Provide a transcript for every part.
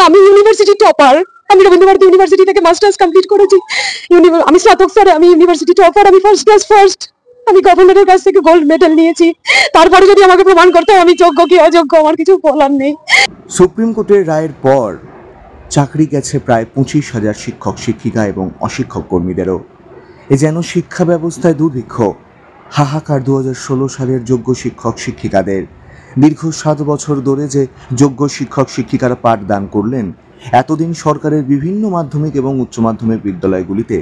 আমি university topper, আমি Rabindra Bharati university থেকে মাস্টার্স কমপ্লিট করেছি। আমি স্নাতক স্যার, আমি ইউনিভার্সিটি টপার, আমি ফার্স্ট ক্লাস ফার্স্ট, আমি গভর্নরের কাছ থেকে গোল্ড মেডেল নিয়েছি। তারপরে যদি আমাকে প্রমাণ করতে হয় আমি যোগ্য কি অযোগ্য, আমার কিছু বলার নেই। সুপ্রিম কোর্টের রায়ের পর চাকরি গেছে প্রায় 25,000 শিক্ষক শিক্ষিকা এবং অশিক্ষক কর্মীদেরও। এ যেন শিক্ষা ব্যবস্থায় দুর্ভিক্ষ। হাহাকার 2016 সালের যোগ্য শিক্ষক শিক্ষিকাদের। দীর্ঘ 7 বছর ধরে যে যোগ্য শিক্ষক শিক্ষিকারা পাঠদান করলেন, এতদিন সরকারের বিভিন্ন মাধ্যমিক এবং উচ্চ মাধ্যমিক বিদ্যালয়গুলিতে,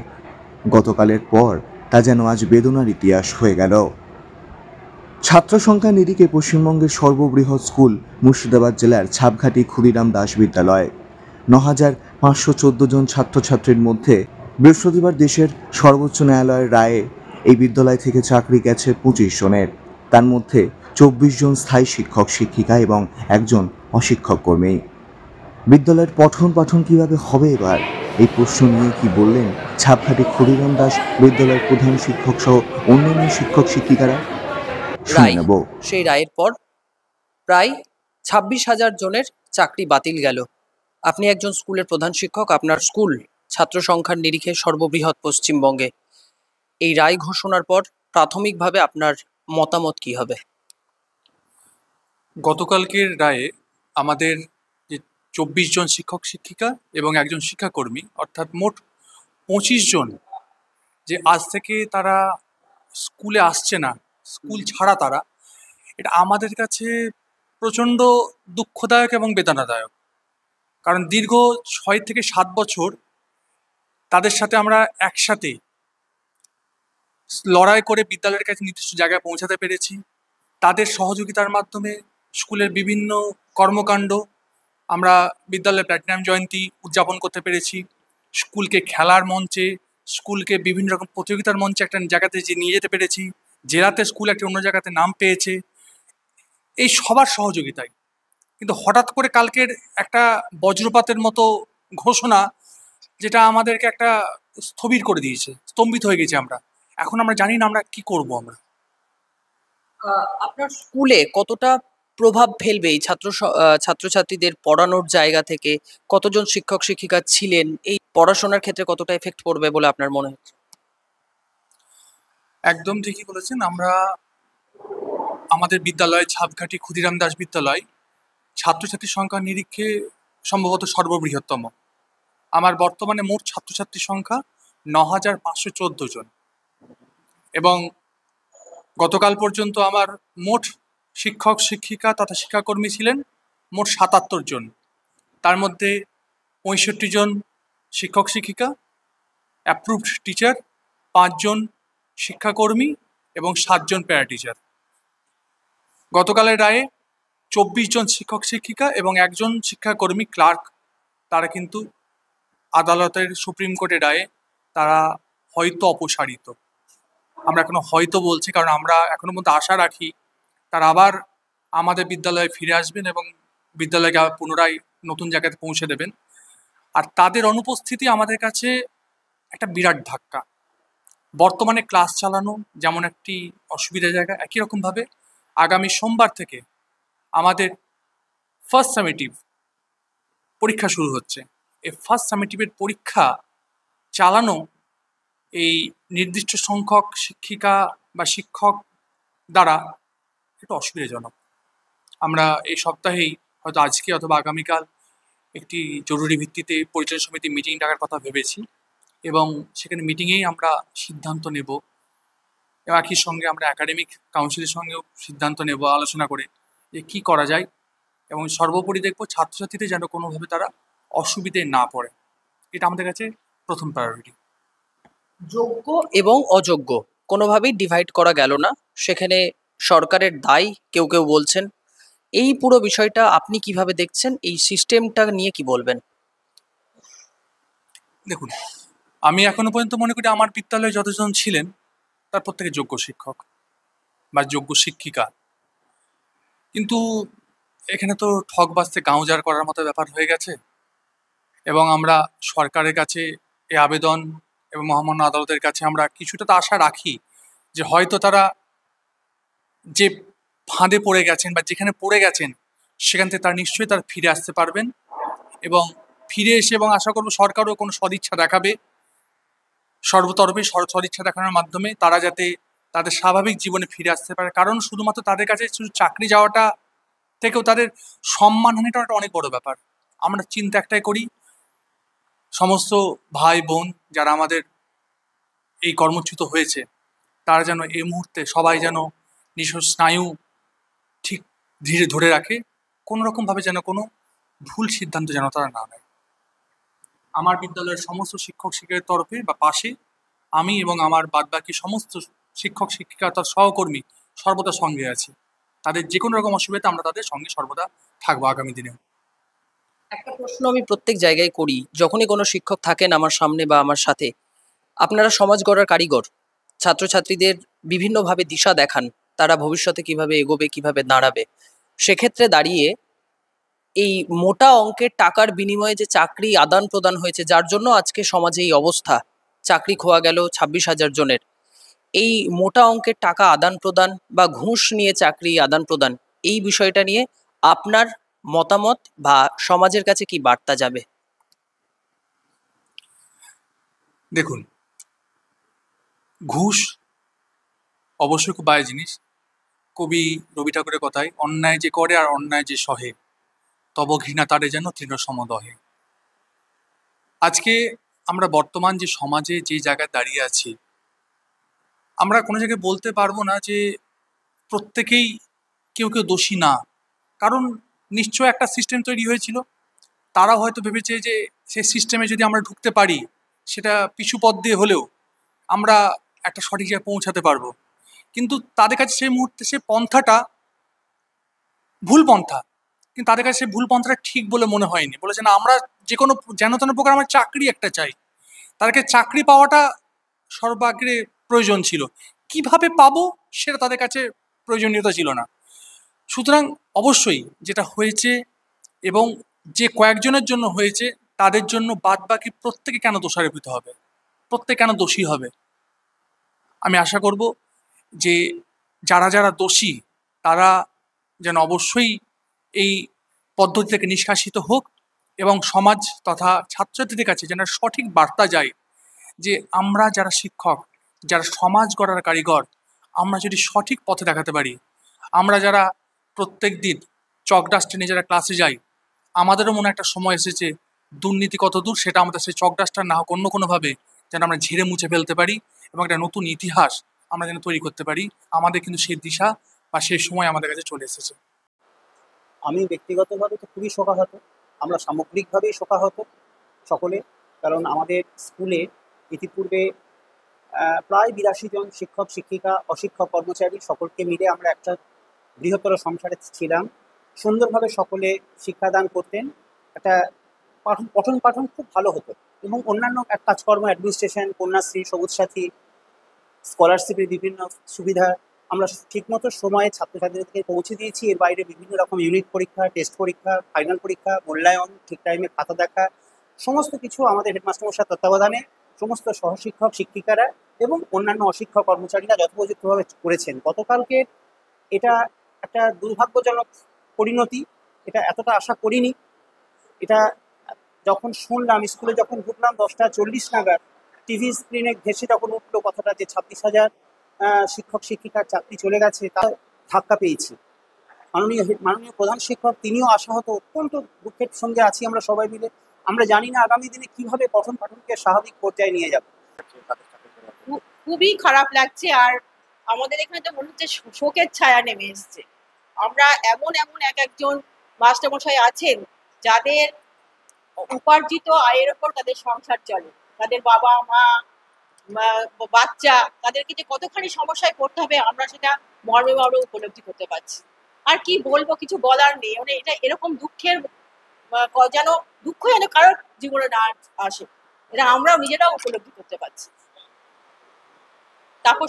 গতকালের পর তা যেন আজ বেদনার ইতিহাস হয়ে গেল। ছাত্র সংখ্যা নিরিখে পশ্চিমবঙ্গের সর্ববৃহৎ স্কুল মুর্শিদাবাদ জেলার ছাপঘাটি ক্ষুদিরাম দাস বিদ্যালয়। 9,514 জন ছাত্রছাত্রীর মধ্যে বৃহস্পতিবার দেশের সর্বোচ্চ ন্যায়ালয়ের রায়ে এই বিদ্যালয় থেকে চাকরি গেছে 25 জনের। তার মধ্যে 24 জন স্থায়ী শিক্ষক শিক্ষিকা এবং একজন অশিক্ষক কর্মী। বিদ্যালয়ের পঠন পাঠন কিভাবে হবে এবার, এই প্রশ্ন নিয়ে কি বললেন ছাপঘাটি ক্ষুদিরাম দাস বিদ্যালয়ের প্রধান শিক্ষক সহ অন্যান্য শিক্ষক শিক্ষিকারা? সেই রায়ের পর প্রায় 26,000 জনের চাকরি বাতিল গেল। আপনি একজন স্কুলের প্রধান শিক্ষক, আপনার স্কুল ছাত্র সংখ্যার নিরিখে সর্ববৃহৎ পশ্চিমবঙ্গে। এই রায় ঘোষণার পর প্রাথমিকভাবে আপনার মতামত কি হবে? গতকালকের রায়ে আমাদের যে 24 জন শিক্ষক শিক্ষিকা এবং একজন শিক্ষাকর্মী, অর্থাৎ মোট 25 জন, যে আজ থেকে তারা স্কুলে আসছে না, স্কুল ছাড়া তারা, এটা আমাদের কাছে প্রচণ্ড দুঃখদায়ক এবং বেদনাদায়ক। কারণ দীর্ঘ 6 থেকে 7 বছর তাদের সাথে আমরা একসাথে লড়াই করে বিদ্যালয়ের কাছে নির্দিষ্ট জায়গায় পৌঁছাতে পেরেছি। তাদের সহযোগিতার মাধ্যমে স্কুলের বিভিন্ন কর্মকাণ্ড আমরা বিদ্যালয়ের প্ল্যাটিনাম জয়ন্তী উদযাপন করতে পেরেছি। স্কুলকে খেলার মঞ্চে, স্কুলকে বিভিন্ন রকম প্রতিযোগিতার মঞ্চে একটা জায়গাতে নিয়ে যেতে পেরেছি। জেলাতে স্কুল একটা অন্য জায়গাতে নাম পেয়েছে, এই সবার সহযোগিতায়। কিন্তু হঠাৎ করে কালকের একটা বজ্রপাতের মতো ঘোষণা, যেটা আমাদেরকে একটা স্থবির করে দিয়েছে, স্তম্ভিত হয়ে গেছি আমরা। এখন আমরা জানি না আমরা কি করব। আমরা আপনার স্কুলে কতটা প্রভাব ফেলবে এই ছাত্রছাত্রীদের পড়ানোর জায়গা থেকে? কতজন শিক্ষক শিক্ষিকা ছিলেন? এই পড়াশোনার ক্ষেত্রে কতটা এফেক্ট পড়বে বলে আপনার মনে হচ্ছে? একদম ঠিকই বলেছেন। আমরা আমাদের বিদ্যালয় ছাপঘাটি ক্ষুদিরাম দাস বিদ্যালয় ছাত্রছাত্রীর সংখ্যার নিরিখে সম্ভবত সর্ববৃহত্তম। আমার বর্তমানে মোট ছাত্রছাত্রীর সংখ্যা 9,514 জন, এবং গতকাল পর্যন্ত আমার মোট শিক্ষক শিক্ষিকা তথা শিক্ষাকর্মী ছিলেন মোট 77 জন। তার মধ্যে 65 জন শিক্ষক শিক্ষিকা, অ্যাপ্রুভড টিচার 5 জন শিক্ষাকর্মী এবং 7 জন প্যারা টিচার। গতকালের রায়ে 24 জন শিক্ষক শিক্ষিকা এবং একজন শিক্ষাকর্মী ক্লার্ক, তারা কিন্তু আদালতের সুপ্রিম কোর্টের রায়ে তারা হয়তো অপসারিত। আমরা এখনো হয়তো বলছি, কারণ আমরা এখনো মধ্যে আশা রাখি তারা আবার আমাদের বিদ্যালয়ে ফিরে আসবেন এবং বিদ্যালয়কে আবার পুনরায় নতুন জায়গাতে পৌঁছে দেবেন। আর তাদের অনুপস্থিতি আমাদের কাছে একটা বিরাট ধাক্কা। বর্তমানে ক্লাস চালানো যেমন একটি অসুবিধার জায়গা, একই রকমভাবে আগামী সোমবার থেকে আমাদের ফার্স্ট সামেটিভ পরীক্ষা শুরু হচ্ছে। এই ফার্স্ট সামেটিভের পরীক্ষা চালানো এই নির্দিষ্ট সংখ্যক শিক্ষিকা বা শিক্ষক দ্বারা একটু অসুবিধাজনক। আমরা এই সপ্তাহেই, হয়তো আজকে অথবা আগামীকাল, একটি জরুরি ভিত্তিতে পরিচালনা সমিতি মিটিং ডাকার কথা ভেবেছি, এবং সেখানে মিটিংয়েই আমরা সিদ্ধান্ত নেব, এবং একই সঙ্গে আমরা একাডেমিক কাউন্সিলের সঙ্গেও সিদ্ধান্ত নেব আলোচনা করে যে কী করা যায়, এবং সর্বোপরি দেখব ছাত্রছাত্রীদের যেন কোনোভাবে তারা অসুবিধে না পড়ে। এটা আমাদের কাছে প্রথম প্রায়োরিটি। যোগ্য এবং অযোগ্য কোনোভাবেই ডিভাইড করা গেল না, সেখানে সরকারের দায় কেউ কেউ বলছেন। এই পুরো বিষয়টা আপনি কিভাবে দেখছেন? এই সিস্টেমটা নিয়ে কি বলবেন? দেখুন, আমি এখনো পর্যন্ত মনে করি আমার বিদ্যালয়ে যতজন ছিলেন তার প্রত্যেকে যোগ্য শিক্ষক বা যোগ্য শিক্ষিকা। কিন্তু এখানে তো ঠক বাজতে গাঁওজার করার মতো ব্যাপার হয়ে গেছে, এবং আমরা সরকারের কাছে এই আবেদন এবং মহামান্য আদালতের কাছে আমরা কিছুটা তো আশা রাখি যে হয়তো তারা যে ফাঁদে পড়ে গেছেন বা যেখানে পড়ে গেছেন সেখান থেকে তারা নিশ্চয়ই তারা ফিরে আসতে পারবেন, এবং ফিরে এসে এবং আশা করব সরকারও কোনো সদিচ্ছা দেখাবে, সর্বতরফে সদিচ্ছা দেখানোর মাধ্যমে তারা যাতে তাদের স্বাভাবিক জীবনে ফিরে আসতে পারে। কারণ শুধুমাত্র তাদের কাছে শুধু চাকরি যাওয়াটা থেকেও তাদের সম্মানহানিটা একটা অনেক বড় ব্যাপার। আমরা চিন্তা একটাই করি, সমস্ত ভাই বোন যারা আমাদের এই কর্মচ্যুত হয়েছে তারা যেন এই মুহূর্তে সবাই যেন নিজ স্নায়ু ঠিক ধীরে ধরে রাখে, কোনো রকমভাবে যেন কোনো ভুল সিদ্ধান্ত যেন তারা না নেয়। আমার বিদ্যালয়ের সমস্ত শিক্ষক শিক্ষকের তরফে বা পাশে আমি এবং আমার বাদবাকি সমস্ত শিক্ষক শিক্ষিকা তার সহকর্মী সর্বদা সঙ্গে আছি। তাদের যে কোনো রকম অসুবিধা আমরা তাদের সঙ্গে সর্বদা থাকবো আগামী দিনেও। একটা প্রশ্ন আমি প্রত্যেক জায়গায় করি, যখনই কোনো শিক্ষক থাকেন আমার সামনে বা আমার সাথে, আপনারা সমাজ গড়ার কারিগর, ছাত্রছাত্রীদের বিভিন্নভাবে দিশা দেখান তারা ভবিষ্যতে কিভাবে এগোবে, কিভাবে দাঁড়াবে। সেক্ষেত্রে দাঁড়িয়ে এই মোটা অঙ্কের টাকার বিনিময়ে যে চাকরি আদান প্রদান হয়েছে, যার জন্য আজকে সমাজে এই অবস্থা, চাকরি খোয়া গেল 26,000 জনের, এই মোটা অঙ্কের টাকা আদান প্রদান বা ঘুষ নিয়ে চাকরি আদান প্রদান, এই বিষয়টা নিয়ে আপনার মতামত বা সমাজের কাছে কি বার্তা যাবে? দেখুন, ঘুষ অবশ্যই খুব বাজে জিনিস। কবি রবি ঠাকুরের কথায়, অন্যায় যে করে আর অন্যায় যে সহে, তব ঘৃণা তারে যেন তৃণ সমদহে। আজকে আমরা বর্তমান যে সমাজে যে জায়গায় দাঁড়িয়ে আছি, আমরা কোনো জায়গায় বলতে পারবো না যে প্রত্যেকেই কেউ কেউ দোষী না। কারণ নিশ্চয় একটা সিস্টেম তৈরি হয়েছিল, তারাও হয়তো ভেবেছে যে সেই সিস্টেমে যদি আমরা ঢুকতে পারি, সেটা পিছু পথ দিয়ে হলেও আমরা একটা সঠিক জায়গায় পৌঁছাতে পারবো। কিন্তু তাদের কাছে সেই মুহূর্তে সে পন্থাটা ভুল পন্থা, কিন্তু তাদের কাছে সেই ভুল পন্থাটা ঠিক বলে মনে হয়নি। বলেছে না, আমরা যে কোনো যেন তেন প্রকার আমার চাকরি একটা চাই। তাদেরকে চাকরি পাওয়াটা সর্বাগ্রে প্রয়োজন ছিল, কিভাবে পাবো সেটা তাদের কাছে প্রয়োজনীয়তা ছিল না। সুতরাং অবশ্যই যেটা হয়েছে এবং যে কয়েকজনের জন্য হয়েছে, তাদের জন্য বাদ বাকি প্রত্যেকে কেন দোষারোপিত হবে, প্রত্যেকে কেন দোষী হবে। আমি আশা করব যে যারা যারা দোষী তারা যেন অবশ্যই এই পদ্ধতি থেকে নিষ্কাশিত হোক এবং সমাজ তথা ছাত্রছাত্রীদের কাছে যেন সঠিক বার্তা যায় যে আমরা যারা শিক্ষক, যারা সমাজ গড়ার কারিগর, আমরা যদি সঠিক পথে দেখাতে পারি, আমরা যারা প্রত্যেক দিন চক ডাস্টে নিয়ে যারা ক্লাসে যাই, আমাদেরও মনে একটা সময় এসেছে দুর্নীতি কত দূর সেটা আমাদের সেই চক ডাস্টার না হোক অন্য কোনোভাবে যেন আমরা ঝেড়ে মুছে ফেলতে পারি এবং একটা নতুন ইতিহাস আমরা যেন তৈরি করতে পারি। আমাদের কিন্তু সেই দিশা বা সেই সময় আমাদের কাছে চলে এসেছে। আমি ব্যক্তিগতভাবে তো খুবই শোকাহত, আমরা সামগ্রিকভাবেই শোকাহত সকলে। কারণ আমাদের স্কুলে ইতিপূর্বে প্রায় 82 জন শিক্ষক শিক্ষিকা অশিক্ষক কর্মচারী সকলকে মিলে আমরা একটা বৃহত্তর সংসারে ছিলাম। সুন্দরভাবে সকলে শিক্ষাদান করতেন, একটা পঠন পাঠন খুব ভালো হতো এবং অন্যান্য এক কাজকর্ম, অ্যাডমিনিস্ট্রেশন, কন্যাশ্রী, সবুজ সাথী, স্কলারশিপের বিভিন্ন সুবিধা আমরা ঠিকমতো সময়ে ছাত্রছাত্রীদেরকে পৌঁছে দিয়েছি। এর বাইরে বিভিন্ন রকম ইউনিট পরীক্ষা, টেস্ট পরীক্ষা, ফাইনাল পরীক্ষা, মূল্যায়ন, ঠিক টাইমে খাতা দেখা, সমস্ত কিছু আমাদের হেডমাস্টারমশাইয়ের তত্ত্বাবধানে সমস্ত সহশিক্ষক শিক্ষিকারা এবং অন্যান্য অশিক্ষক কর্মচারীরা যথোপযুক্তভাবে করেছেন। গতকালকে এটা একটা দুর্ভাগ্যজনক পরিণতি, এটা এতটা আশা করিনি। এটা যখন শুনলাম, স্কুলে যখন ঢুকলাম 10টা 40 নাগাদ, টিভি স্ক্রিনে ঘেঁষে যখন উঠলো কথাটা যে 26,000 শিক্ষক শিক্ষিকার চাকরি চলে গেছে, তা ধাক্কা পেয়েছি। মাননীয় প্রধান শিক্ষক তিনিও আশাহত, অত্যন্ত দুঃখের সঙ্গে আছি আমরা সবাই মিলে। আমরা জানি না আগামী দিনে কিভাবে পঠন পাঠনকে স্বাভাবিক পর্যায়ে নিয়ে যাবে। খুবই খারাপ লাগছে। আর আমাদের এখানে তো মনে হচ্ছে শোকের ছায়া নেমে এসছে। আমরা এমন এক একজন মাস্টারমশাই আছেন যাদের উপার্জিত আয়ের ওপর তাদের সংসার চলে, তাদের বাবা মা বাচ্চা, তাদেরকে যে কতখানি সমস্যায় পড়তে হবে আমরা সেটা মর্মে উপলব্ধি করতে পারছি। আর কি বলবো, কিছু বলার নেই। মানে এটা এরকম দুঃখের যেন দুঃখ যেন কারোর জীবনে না আসে, এটা আমরাও নিজেরাও উপলব্ধি করতে পারছি। তারপর